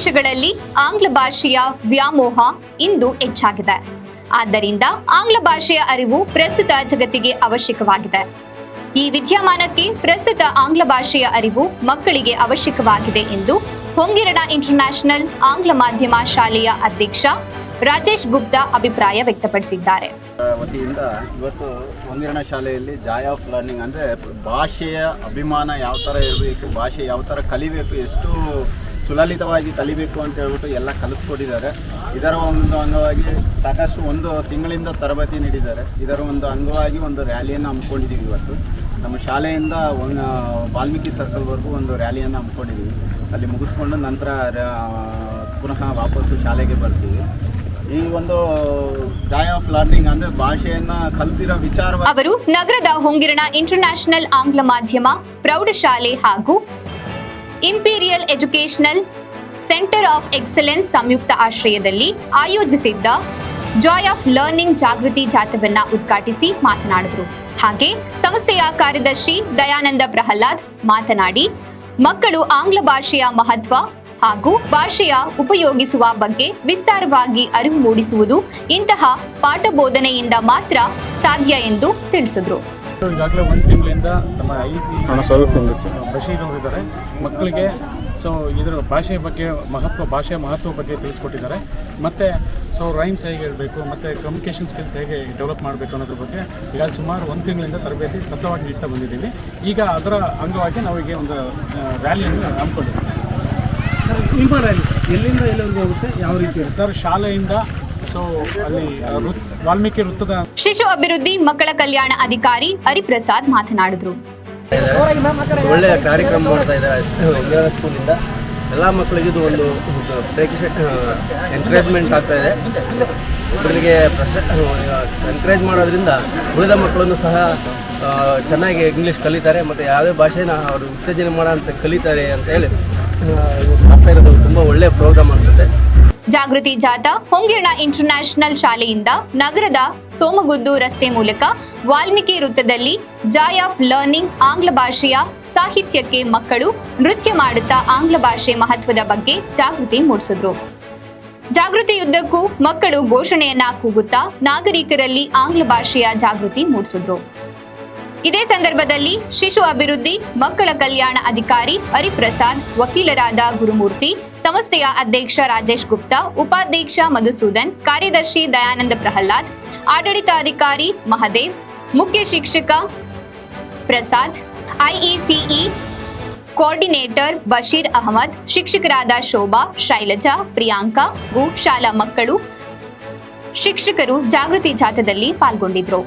ದೇಶಗಳಲ್ಲಿ ಆಂಗ್ಲ ಭಾಷೆಯ ವ್ಯಾಮೋಹ ಇಂದು ಹೆಚ್ಚಾಗಿದೆ. ಆದ್ದರಿಂದ ಆಂಗ್ಲ ಭಾಷೆಯ ಅರಿವು ಪ್ರಸ್ತುತ ಜಗತ್ತಿಗೆ ಅವಶ್ಯಕವಾಗಿದೆ. ಈ ವಿದ್ಯಮಾನಕ್ಕೆ ಪ್ರಸ್ತುತ ಆಂಗ್ಲ ಭಾಷೆಯ ಅರಿವು ಮಕ್ಕಳಿಗೆ ಅವಶ್ಯಕವಾಗಿದೆ ಎಂದು ಹೊಂಗಿರಣ ಇಂಟರ್ನ್ಯಾಷನಲ್ ಆಂಗ್ಲ ಮಾಧ್ಯಮ ಶಾಲೆಯ ಅಧ್ಯಕ್ಷ ರಾಜೇಶ್ ಗುಪ್ತಾ ಅಭಿಪ್ರಾಯ ವ್ಯಕ್ತಪಡಿಸಿದ್ದಾರೆ. ವತಿಯಿಂದ ಇವತ್ತು ಹೊಂಗಿರಣ ಶಾಲೆಯಲ್ಲಿ ಜಾಯ್ ಆಫ್ ಲರ್ನಿಂಗ್ ಅಂದರೆ ಭಾಷೆಯ ಅಭಿಮಾನ ಯಾವ ಥರ ಇರಬೇಕು, ಭಾಷೆ ಯಾವ ಥರ ಕಲಿಬೇಕು, ಎಷ್ಟು ಸುಲಲಿತವಾಗಿ ಕಲಿಬೇಕು ಅಂತ ಹೇಳ್ಬಿಟ್ಟು ಎಲ್ಲ ಕಲಿಸ್ಕೊಟ್ಟಿದ್ದಾರೆ. ಇದರ ಒಂದು ಅಂಗವಾಗಿ ಸಾಕಷ್ಟು ಒಂದು ತಿಂಗಳಿಂದ ತರಬೇತಿ ನೀಡಿದ್ದಾರೆ. ಇದರ ಒಂದು ಅಂಗವಾಗಿ ಒಂದು ರ್ಯಾಲಿಯನ್ನು ಹಮ್ಮಿಕೊಂಡಿದ್ದೀವಿ. ಇವತ್ತು ನಮ್ಮ ಶಾಲೆಯಿಂದ ವಾಲ್ಮೀಕಿ ಸರ್ಕಲ್ವರೆಗೂ ಒಂದು ರ್ಯಾಲಿಯನ್ನು ಹಮ್ಮಿಕೊಂಡಿದ್ದೀವಿ. ಅಲ್ಲಿ ಮುಗಿಸ್ಕೊಂಡು ನಂತರ ಪುನಃ ವಾಪಸ್ಸು ಶಾಲೆಗೆ ಬರ್ತೀವಿ. ಈ ಒಂದು ಜಾಯ್ ಆಫ್ ಲರ್ನಿಂಗ್ ಅಂದರೆ ಭಾಷೆಯನ್ನು ಕಲ್ತಿರೋ ವಿಚಾರ. ಅವರು ನಗರದ ಹೊಂಗಿರಣ ಇಂಟರ್ನ್ಯಾಷನಲ್ ಆಂಗ್ಲ ಮಾಧ್ಯಮ ಪ್ರೌಢಶಾಲೆ ಹಾಗೂ imperial educational centre of excellence ಸಂಯುಕ್ತ ಆಶ್ರಯದಲ್ಲಿ ಆಯೋಜಿಸಿದ್ದ ಜಾಯ್ ಆಫ್ ಲರ್ನಿಂಗ್ ಜಾಗೃತಿ ಜಾಥಾವನ್ನ ಉದ್ಘಾಟಿಸಿ ಮಾತನಾಡಿದರು. ಹಾಗೆ ಸಂಸ್ಥೆಯ ಕಾರ್ಯದರ್ಶಿ ದಯಾನಂದ ಪ್ರಹ್ಲಾದ್ ಮಾತನಾಡಿ, ಮಕ್ಕಳು ಆಂಗ್ಲ ಭಾಷೆಯ ಮಹತ್ವ ಹಾಗೂ ಭಾಷೆಯ ಉಪಯೋಗಿಸುವ ಬಗ್ಗೆ ವಿಸ್ತಾರವಾಗಿ ಅರಿವು ಮೂಡಿಸುವುದು ಇಂತಹ ಪಾಠ ಬೋಧನೆಯಿಂದ ಮಾತ್ರ ಸಾಧ್ಯ ಎಂದು ತಿಳಿಸಿದರು. ಈಗಾಗಲೇ ಒಂದು ತಿಂಗಳಿಂದ ನಮ್ಮ ಬಶೀರ್ ಅವರಿದ್ದಾರೆ. ಮಕ್ಕಳಿಗೆ ಇದರ ಭಾಷೆಯ ಬಗ್ಗೆ ಭಾಷೆಯ ಮಹತ್ವ ಬಗ್ಗೆ ತಿಳಿಸ್ಕೊಟ್ಟಿದ್ದಾರೆ. ಮತ್ತು ರೈಮ್ಸ್ ಹೇಗೆ ಹೇಳಬೇಕು ಮತ್ತು ಕಮ್ಯುನಿಕೇಷನ್ ಸ್ಕಿಲ್ಸ್ ಹೇಗೆ ಡೆವಲಪ್ ಮಾಡಬೇಕು ಅನ್ನೋದ್ರ ಬಗ್ಗೆ ಈಗ ಸುಮಾರು ಒಂದು ತಿಂಗಳಿಂದ ತರಬೇತಿ ಸತತವಾಗಿ ನೀಡ್ತಾ ಬಂದಿದ್ದೀವಿ. ಈಗ ಅದರ ಅಂಗವಾಗಿ ನಾವೀಗ ಒಂದು ರ್ಯಾಲಿಯನ್ನು ಹಮ್ಮಿಕೊಂಡಿದ್ದೀವಿ. ನಿಮ್ಮ ರ್ಯಾಲಿ ಎಲ್ಲಿಂದ ಎಲ್ಲರಿಗೂ ಹೋಗುತ್ತೆ, ಯಾವ ರೀತಿ ಸರ್? ಶಾಲೆಯಿಂದ ಅಲ್ಲಿ ವಾಲ್ಮೀಕಿ ವೃತ್ತದ ಶಿಶು ಅಭಿವೃದ್ಧಿ ಮಕ್ಕಳ ಕಲ್ಯಾಣ ಅಧಿಕಾರಿ ಹರಿಪ್ರಸಾದ್ ಮಾತನಾಡಿದರು. ಒಳ್ಳೆಯ ಕಾರ್ಯಕ್ರಮ ಮಾಡ್ತಾ ಇದ್ದಾರೆ ಸ್ಕೂಲಿಂದ. ಎಲ್ಲ ಮಕ್ಕಳಿಗೆ ಇದು ಒಂದು ಎನ್ಕರೇಜ್ಮೆಂಟ್ ಆಗ್ತಾ ಇದೆ. ಮಕ್ಕಳಿಗೆ ಎನ್ಕರೇಜ್ ಮಾಡೋದ್ರಿಂದ ಉಳಿದ ಮಕ್ಕಳನ್ನು ಸಹ ಚೆನ್ನಾಗಿ ಇಂಗ್ಲೀಷ್ ಕಲಿತಾರೆ ಮತ್ತು ಯಾವುದೇ ಭಾಷೆನ ಅವರು ಉತ್ತೇಜನೆ ಮಾಡೋಂಥ ಕಲಿತಾರೆ ಅಂತ ಹೇಳಿ ಮಾಡ್ತಾ ಇರೋದು ತುಂಬ ಒಳ್ಳೆಯ ಪ್ರೋಗ್ರಾಮ್ ಅನಿಸುತ್ತೆ. ಜಾಗೃತಿ ಜಾಥಾ ಹೊಂಗಿರಣ ಇಂಟರ್ನ್ಯಾಷನಲ್ ಶಾಲೆಯಿಂದ ನಗರದ ಸೋಮಗುದ್ದು ರಸ್ತೆ ಮೂಲಕ ವಾಲ್ಮೀಕಿ ವೃತ್ತದಲ್ಲಿ ಜಾಯ್ ಆಫ್ ಲರ್ನಿಂಗ್ ಆಂಗ್ಲ ಭಾಷೆಯ ಸಾಹಿತ್ಯಕ್ಕೆ ಮಕ್ಕಳು ನೃತ್ಯ ಮಾಡುತ್ತಾ ಆಂಗ್ಲ ಭಾಷೆ ಮಹತ್ವದ ಬಗ್ಗೆ ಜಾಗೃತಿ ಮೂಡಿಸಿದ್ರು. ಜಾಗೃತಿಯುದ್ದಕ್ಕೂ ಮಕ್ಕಳು ಘೋಷಣೆಯನ್ನ ಕೂಗುತ್ತಾ ನಾಗರಿಕರಲ್ಲಿ ಆಂಗ್ಲ ಭಾಷೆಯ ಜಾಗೃತಿ ಮೂಡಿಸಿದ್ರು. ಇದೇ ಸಂದರ್ಭದಲ್ಲಿ ಶಿಶು ಅಭಿವೃದ್ಧಿ ಮಕ್ಕಳ ಕಲ್ಯಾಣ ಅಧಿಕಾರಿ ಹರಿಪ್ರಸಾದ್, ವಕೀಲರಾದ ಗುರುಮೂರ್ತಿ, ಸಂಸ್ಥೆಯ ಅಧ್ಯಕ್ಷ ರಾಜೇಶ್ ಗುಪ್ತಾ, ಉಪಾಧ್ಯಕ್ಷ ಮಧುಸೂದನ್, ಕಾರ್ಯದರ್ಶಿ ದಯಾನಂದ ಪ್ರಹ್ಲಾದ್, ಆಡಳಿತಾಧಿಕಾರಿ ಮಹದೇವ್, ಮುಖ್ಯ ಶಿಕ್ಷಕ ಪ್ರಸಾದ್, ಐಇಸಿಇ ಕೋಆರ್ಡಿನೇಟರ್ ಬಶೀರ್ ಅಹಮದ್, ಶಿಕ್ಷಕರಾದ ಶೋಭಾ, ಶೈಲಜಾ, ಪ್ರಿಯಾಂಕಾ, ಶಾಲಾ ಮಕ್ಕಳು, ಶಿಕ್ಷಕರು ಜಾಗೃತಿ ಜಾಥಾದಲ್ಲಿ ಪಾಲ್ಗೊಂಡಿದ್ರು.